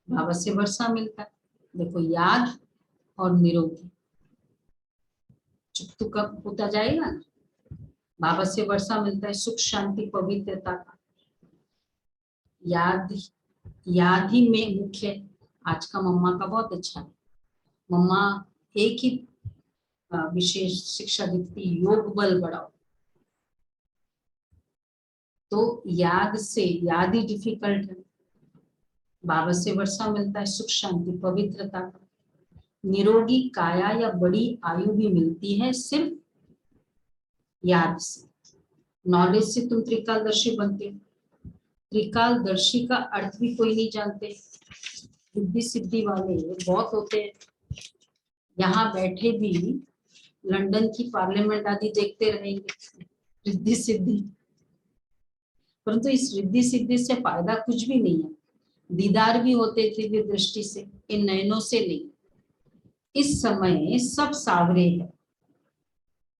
बाबा से वर्षा मिलता है, देखो याद और निरोगी। चुप कब होता जाएगा ना। बाबा से वर्षा मिलता है सुख शांति पवित्रता का। याद ही में मुख्य। आज का मम्मा का बहुत अच्छा है। मम्मा एक ही विशेष शिक्षा देती, योग बल बढ़ाओ। तो याद से, याद ही डिफिकल्ट है। बाबा से वर्षा मिलता है सुख शांति पवित्रता का। निरोगी काया या बड़ी आयु भी मिलती है सिर्फ याद से। नॉलेज से तुम त्रिकालदर्शी बनते हो। त्रिकालदर्शी का अर्थ भी कोई नहीं जानते। रिद्धि सिद्धि वाले बहुत होते हैं। यहाँ बैठे भी लंदन की पार्लियामेंट आदि देखते रहेंगे रिद्धि सिद्धि, परंतु इस रिद्धि सिद्धि से फायदा कुछ भी नहीं है। दीदार भी होते दिव्य दृष्टि से, इन नयनों से नहीं। इस समय सब सावरे है।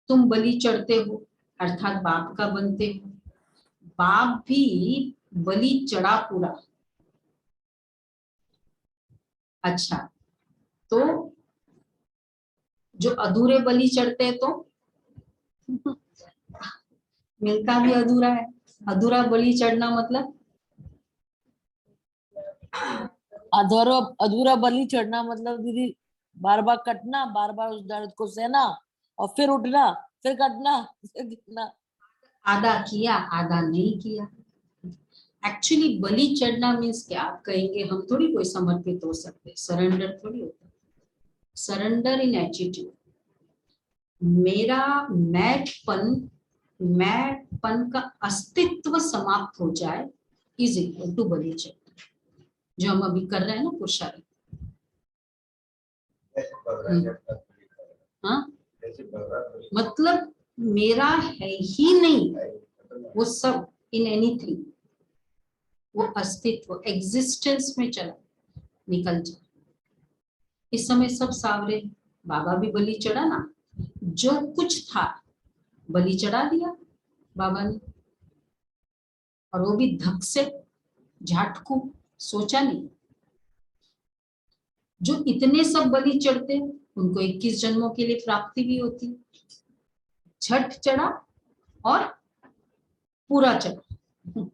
तुम बलि चढ़ते हो अर्थात बाप का बनते हो। बाप भी बलि चढ़ा पूरा। अच्छा, तो जो अधूरे बलि चढ़ते हैं तो मिलता भी अधूरा है। अधूरा बलि चढ़ना मतलब अधूरा बलि चढ़ना मतलब दीदी बार बार कटना, बार बार उस दर्द को सहना और फिर उठना, फिर कटना, फिर गिरना। आधा किया आधा नहीं किया। एक्चुअली बलि चढ़ना मीन्स क्या? आप कहेंगे हम थोड़ी कोई समर्पित हो सकते, सरेंडर थोड़ी होता है। सरेंडर इन एटीट्यूड। मेरा मैंपन का अस्तित्व समाप्त हो जाए इज इक्वल टू बलि चढ़ना, जो हम अभी कर रहे हैं ना पुरुषार्थ। हाँ, मतलब मेरा है ही नहीं वो सब, इन एनीथिंग, वो अस्तित्व एग्जिस्टेंस में चला निकल जाए। इस समय सब सावरे। बाबा भी बलि चढ़ा ना, जो कुछ था बलि चढ़ा दिया बाबा ने, और वो भी धक से, झाटकू, सोचा नहीं। जो इतने सब बलि चढ़ते उनको 21 जन्मों के लिए प्राप्ति भी होती। छठ चढ़ा और पूरा चढ़ा।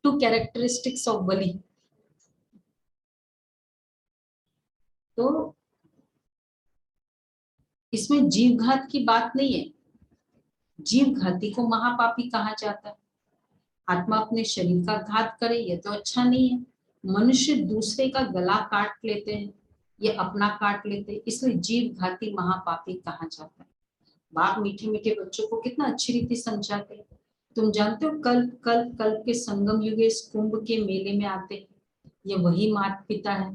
टू कैरेक्टरिस्टिक्स ऑफ बलि। तो इसमें जीव घात की बात नहीं है। जीव घाती को महापापी कहा जाता है। आत्मा अपने शरीर का घात करे ये तो अच्छा नहीं है। मनुष्य दूसरे का गला काट लेते हैं, ये अपना काट लेते हैं, इसलिए जीव घाती महापापी कहा जाता है। बाप मीठे मीठे बच्चों को कितना अच्छी रीति समझाते हैं। तुम जानते हो कल्प कल्प कल्प के संगम युग इस कुंभ के मेले में आते हैं, ये वही माता पिता है।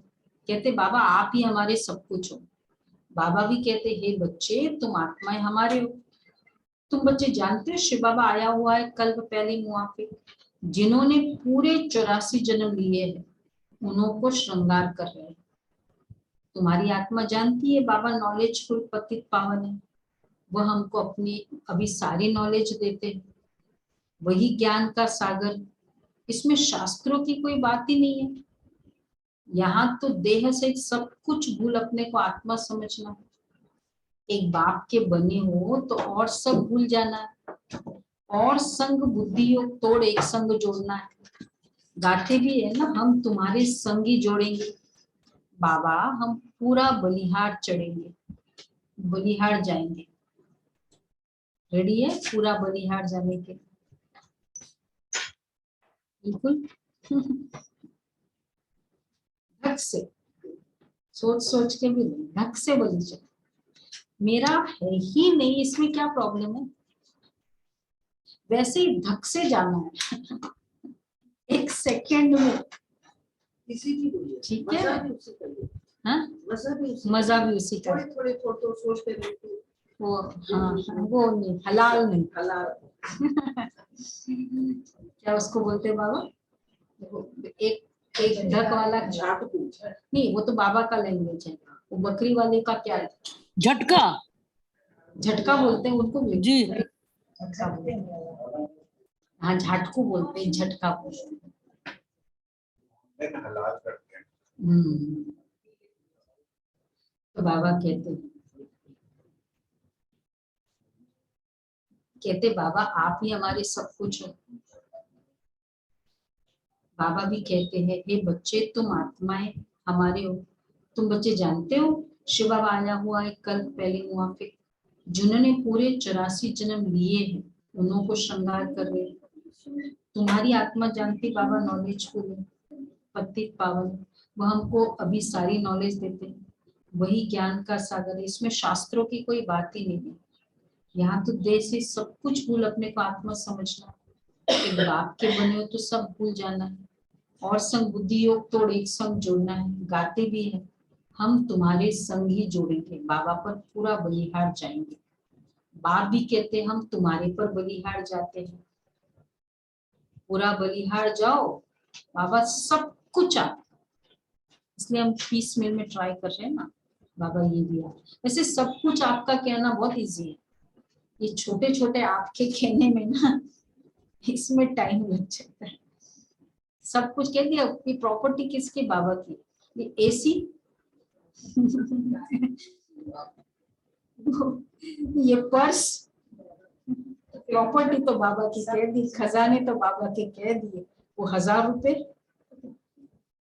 कहते बाबा आप ही हमारे सब कुछ हो। बाबा भी कहते हे बच्चे तुम आत्माएं हमारे हो। तुम बच्चे जानते हो शिव बाबा आया हुआ है कल्प पहले मुआफिक, जिन्होंने पूरे 84 जन्म लिए हैं उन्हों को श्रृंगार कर रहे हैं। तुम्हारी आत्मा जानती है बाबा नॉलेजफुल पतित पावन है, वह हमको अपनी अभी सारी नॉलेज देते हैं। वही ज्ञान का सागर। इसमें शास्त्रों की कोई बात ही नहीं है। यहाँ तो देह से सब कुछ भूल अपने को आत्मा समझना। एक बाप के बने हो तो और सब भूल जाना है, और संग बुद्धि योग तोड़ एक संग जोड़ना है। गाते भी है ना, हम तुम्हारे संगी जोड़ेंगे बाबा, हम पूरा बलिहार चढ़ेंगे, बलिहार जाएंगे। रेडी है पूरा बलिहार जाने के? बिल्कुल। धक से सोच सोच के भी धक से बलि चढ़। मेरा है ही नहीं, इसमें क्या प्रॉब्लम है? वैसे ही धक से जाना है। एक सेकेंड में किसी की भी है। ठीक मजा है। भी उसी का ही है। हाँ? मजा भी उसी का। थोड़े थोड़े सोचते रहते हैं। वो हाँ, वो नहीं, हलाल नहीं। हलाल। क्या उसको बोलते हैं बाबा? देखो, एक एक ढक वाला नहीं, वो तो बाबा का लैंग्वेज है। वो बकरी वाले का क्या है? झटका झटका बोलते हैं उनको भी। जी। झटका बोलते हैं। हाँ, झाटकू बोलते हैं, झटका बोलते हैं। तो बाबा कहते बाबा आप ही हमारे सब कुछ हो। बाबा भी कहते हैं हे बच्चे तुम आत्माएं हमारे हो। तुम बच्चे जानते हो शिव बाबा आया हुआ एक कल्प पहले मुआफिक, जिन्होंने पूरे 84 जन्म लिए हैं, उन्हों को श्रृंगार कर रहे। तुम्हारी आत्मा जानती बाबा नॉलेजफुल है, पतित पावन, वह हमको अभी सारी नॉलेज देते हैं। वही ज्ञान का सागर है, इसमें शास्त्रों की कोई बात ही नहीं है। यहाँ तो देश से सब कुछ भूल अपने को आत्मा समझना, कि बाप के बने हो तो सब भूल जाना है। और संग बुद्धि योग तोड़ एक संग जोड़ना है। गाते भी है हम तुम्हारे संग ही जोड़ेंगे, बाबा पर पूरा बलिहार जाएंगे। बाप भी कहते हम तुम्हारे पर बलिहार जाते हैं, पूरा बलिहार जाओ, बाबा सब कुछ आता। इसलिए हम पीस मिल में ट्राई कर रहे हैं ना, बाबा ये दिया। वैसे सब कुछ आपका कहना बहुत इजी है, ये छोटे छोटे आपके कहने में ना इसमें टाइम लग जाता है। सब कुछ कह दिया कि प्रॉपर्टी किसकी, बाबा की। ये एसी ये पर्स, प्रॉपर्टी तो बाबा की कह दी, खजाने तो बाबा के कह दिए। वो 1000 रुपए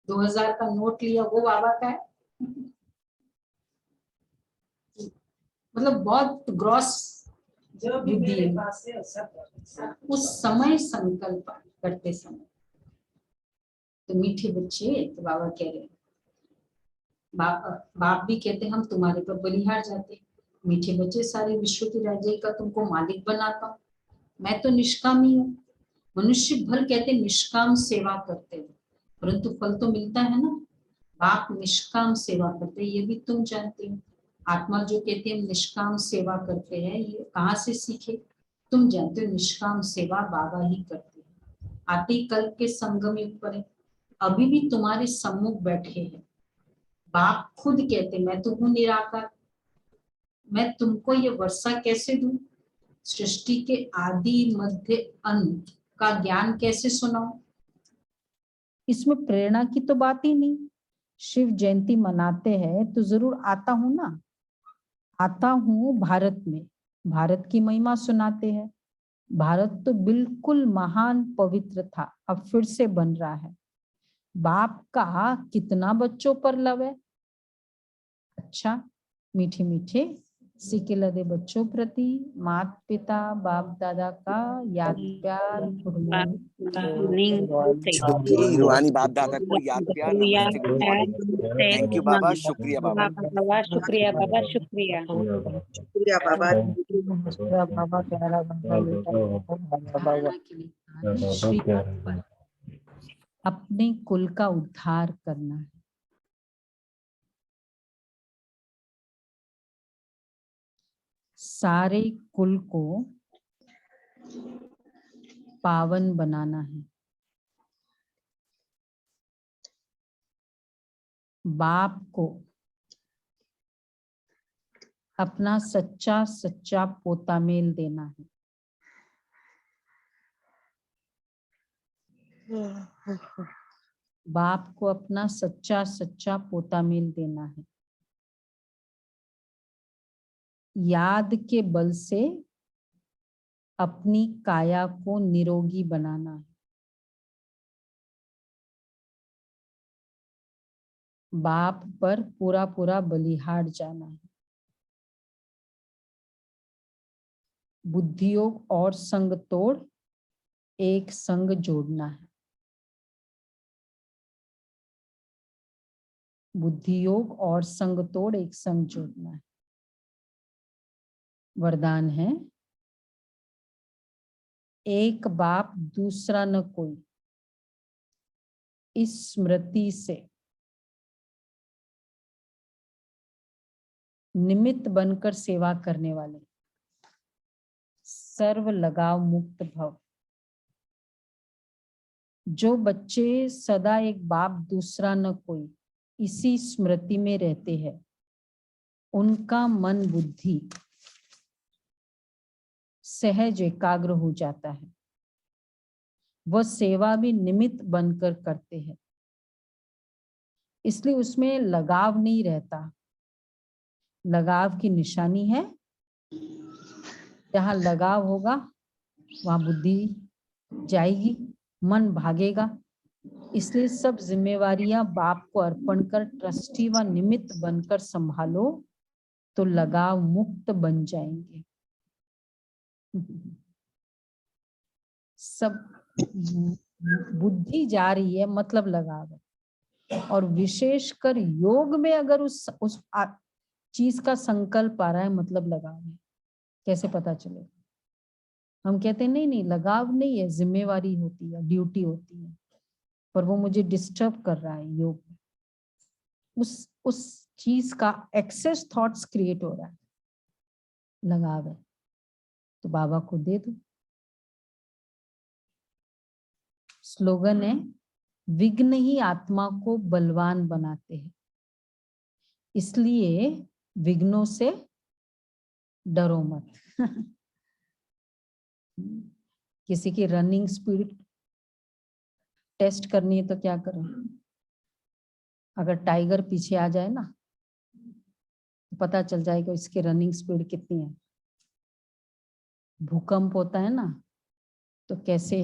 2000 का नोट लिया वो बाबा का है। मतलब बहुत ग्रॉस बुद्धि है। उस समय संकल्प करते समय तो मीठे बच्चे, तो बाबा कह रहे हैं बाप भी कहते हम तुम्हारे पर बलिहार जाते। मीठे बच्चे सारे विश्व की राज्य का तुमको मालिक बनाता हूँ, मैं तो निष्कामी हूँ। मनुष्य भल कहते निष्काम सेवा करते हैं, परंतु फल तो मिलता है ना। बाप निष्काम सेवा करते हैं, ये भी तुम जानते हो। आत्मा जो कहते हैं निष्काम सेवा करते हैं, ये कहाँ से सीखे? तुम जानते हो निष्काम सेवा बाबा ही करते हैं। आते कल्प के संगम युग पर है, अभी भी तुम्हारे सम्मुख बैठे हैं। बाप खुद कहते मैं तो हूँ निराकार, मैं तुमको ये वर्षा कैसे दूं? सृष्टि के आदि मध्य अंत का ज्ञान कैसे सुनाऊं? इसमें प्रेरणा की तो बात ही नहीं। शिव जयंती मनाते हैं तो जरूर आता हूँ ना, आता हूँ भारत में, भारत की महिमा सुनाते हैं। भारत तो बिल्कुल महान पवित्र था, अब फिर से बन रहा है। बाप का कितना बच्चों पर लव है। अच्छा, मीठे मीठे सिके लदे बच्चों प्रति माता पिता बाप दादा का याद प्यार, गुड मॉर्निंग। रूहानी बाप दादा को याद प्यार, नमस्ते, गुड मॉर्निंग। थैंक यू बाबा, शुक्रिया बाबा। शुक्रिया बाबा, शुक्रिया शुक्रिया बाबा। बाबा प्यारा धारणा के लिए श्री पर अपने कुल का उद्धार करना है। सारे कुल को पावन बनाना है। बाप को अपना सच्चा सच्चा पोता मेल देना है। बाप को अपना सच्चा सच्चा पोता मेल देना है। याद के बल से अपनी काया को निरोगी बनाना है। बाप पर पूरा पूरा बलिहार जाना है। बुद्धि योग और संग तोड़ एक संग जोड़ना है। बुद्धि योग और संग तोड़ एक संग जोड़ना है। वरदान है एक बाप दूसरा न कोई, इस स्मृति से निमित्त बनकर सेवा करने वाले सर्व लगाव मुक्त भव। जो बच्चे सदा एक बाप दूसरा न कोई इसी स्मृति में रहते हैं, उनका मन बुद्धि सहज एकाग्र हो जाता है। वह सेवा भी निमित्त बनकर करते हैं, इसलिए उसमें लगाव नहीं रहता। लगाव की निशानी है, जहां लगाव होगा वहां बुद्धि जाएगी, मन भागेगा। इसलिए सब जिम्मेवारियां बाप को अर्पण कर ट्रस्टी व निमित्त बनकर संभालो तो लगाव मुक्त बन जाएंगे। सब बुद्धि जा रही है मतलब लगाव है। और विशेषकर योग में अगर उस चीज का संकल्प आ रहा है मतलब लगाव है। कैसे पता चलेगा? हम कहते हैं नहीं लगाव नहीं है, जिम्मेवारी होती है, ड्यूटी होती है, पर वो मुझे डिस्टर्ब कर रहा है योग में। उस चीज का एक्सेस थॉट्स क्रिएट हो रहा है, लगाव है, तो बाबा को दे दो। स्लोगन है, विघ्न ही आत्मा को बलवान बनाते हैं, इसलिए विघ्नों से डरो मत। किसी की रनिंग स्पीड टेस्ट करनी है तो क्या करें? अगर टाइगर पीछे आ जाए ना तो पता चल जाएगा इसकी रनिंग स्पीड कितनी है। भूकंप होता है ना तो कैसे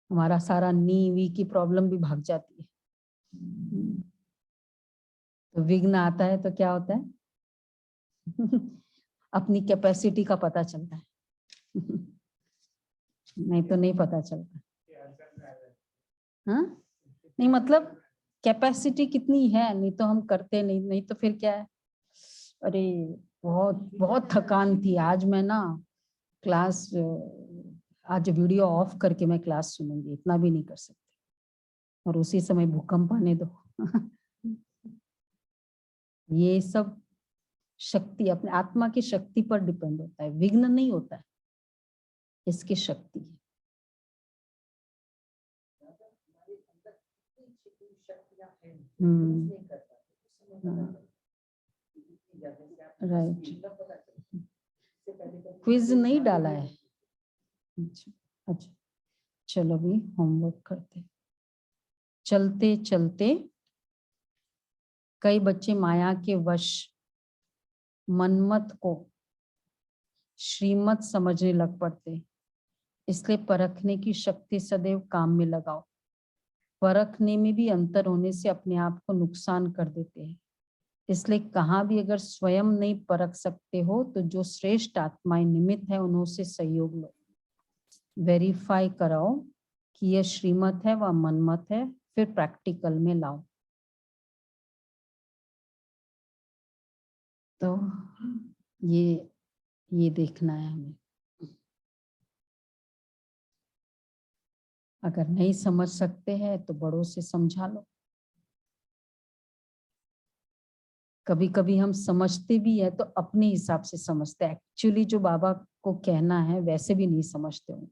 हमारा सारा नी वी की प्रॉब्लम भी भाग जाती है। तो विघ्न आता है तो क्या होता है? अपनी कैपेसिटी का पता चलता है। नहीं तो नहीं पता चलता। हाँ नहीं मतलब कैपेसिटी कितनी है, नहीं तो हम करते नहीं तो फिर क्या है? अरे बहुत बहुत थकान थी आज, मैं ना क्लास आज वीडियो ऑफ करके मैं क्लास सुनूंगी, इतना भी नहीं कर सकती। और उसी समय भूकंप आने दो। ये सब शक्ति अपने आत्मा की शक्ति पर डिपेंड होता है, विघ्न नहीं होता है, इसकी शक्ति है। राइट, क्विज नहीं डाला है। अच्छा चलो भी होमवर्क करते। चलते चलते कई बच्चे माया के वश मनमत को श्रीमत समझने लग पड़ते, इसलिए परखने की शक्ति सदैव काम में लगाओ। परखने में भी अंतर होने से अपने आप को नुकसान कर देते हैं, इसलिए कहाँ भी अगर स्वयं नहीं परख सकते हो तो जो श्रेष्ठ आत्माएं निमित्त है उनसे सहयोग लो। वेरीफाई कराओ कि यह श्रीमत है व मनमत है, फिर प्रैक्टिकल में लाओ। तो ये देखना है हमें। अगर नहीं समझ सकते हैं तो बड़ों से समझा लो। कभी कभी हम समझते भी है तो अपने हिसाब से समझते हैं, एक्चुअली जो बाबा को कहना है वैसे भी नहीं समझते होंगे,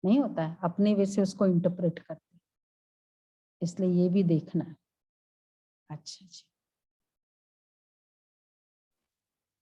नहीं होता है, अपने वे से उसको इंटरप्रेट करते, इसलिए ये भी देखना है। अच्छा जी।